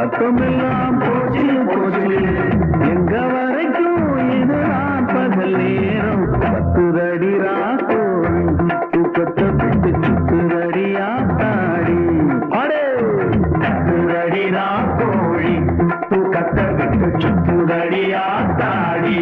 பக்கமெல்லாம் போச்சு போச்சு எங்க வரைக்கும் இதுதான் பகல் நேரம் பத்துதடி ராக்கோழி தூக்கத்தை விட்டு சுத்துதடியா தாடி பத்துதடி ராக்கோழி தூக்கத்தை விட்டு சுத்துதடியா தாடி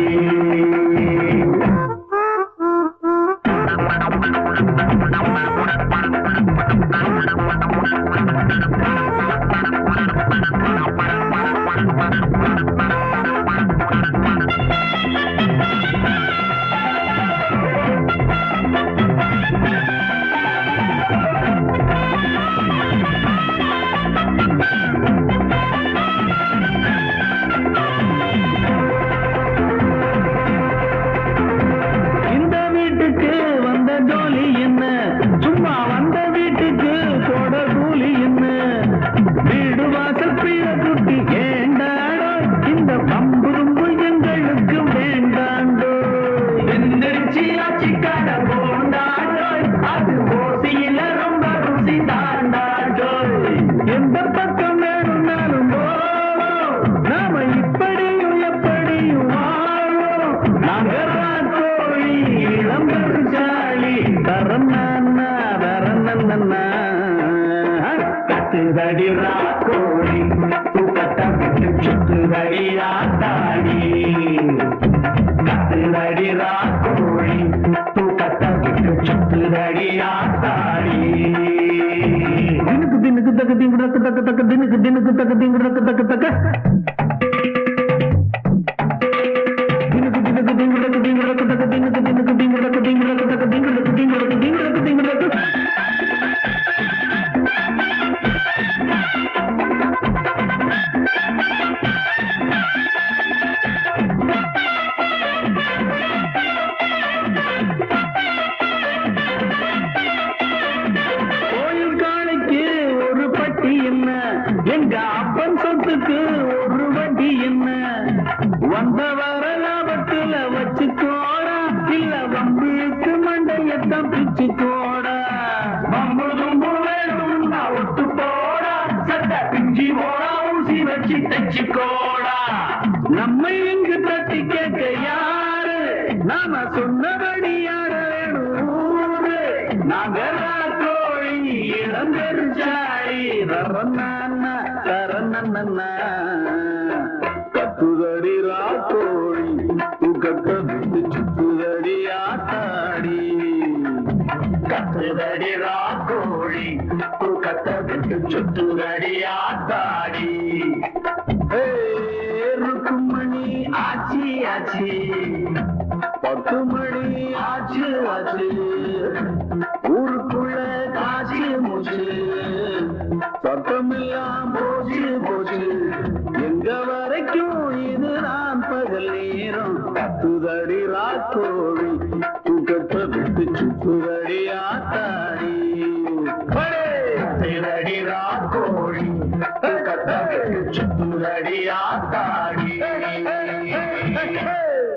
கத்துதடி ராக்கோழி தூக்கத்தை விட்டு சுத்துதடியா தாடி கத்துதடி ராக்கோழி தூக்கத்தை விட்டு சுத்துதடியா தாடி தினுக்கு தக்கு திங்குடக்கு தக்கு தக்கு தினுக்கு தக்கு திங்குடக்கு தக்கு தக்க எங்க அப்பன் சொத்துக்கு ஒரு வட்டி என்ன வந்த வர லாபத்துல வச்சுக்கோடா இல்ல வம்புக்கு மண்டையத்தான் பிச்சுக்கோடா வம்பு தும்பு வேணும்னா ஒட்டு போடா சட்ட பிஞ்சி போடா ஊசி வச்சு தச்சுக்கோடா நம்மை இங்கு தட்டி கேட்க யாரு நாம சொன்னபடி யாரு வேணும் நாங்க கோழி இளம் பெருச்சாடி கத்துதடி ராக்கோழி தூக்கத்தை விட்டு சுத்துதடி ஆத்தாடி கத்துதடி ராக்கோழி தூக்கத்தை விட்டு சுத்துதடி ஆத்தாடி ருக்குமணி ஆச்சி ஆச்சி 10 மணி ஆச்சு ஆச்சு ஊருக்குள்ள காட்சி மூச்சு சத்தமெல்லாம் போச்சு போச்சு எங்க வரைக்கும் இதுதான் பகல் நேரம் கத்துதடி ராக்கோழி தூக்கத்தை விட்டு சுத்துதடி ஆத்தாடி கத்துதடி ராக்கோழி தூக்கத்தை விட்டு சுத்துதடி ஆத்தாடி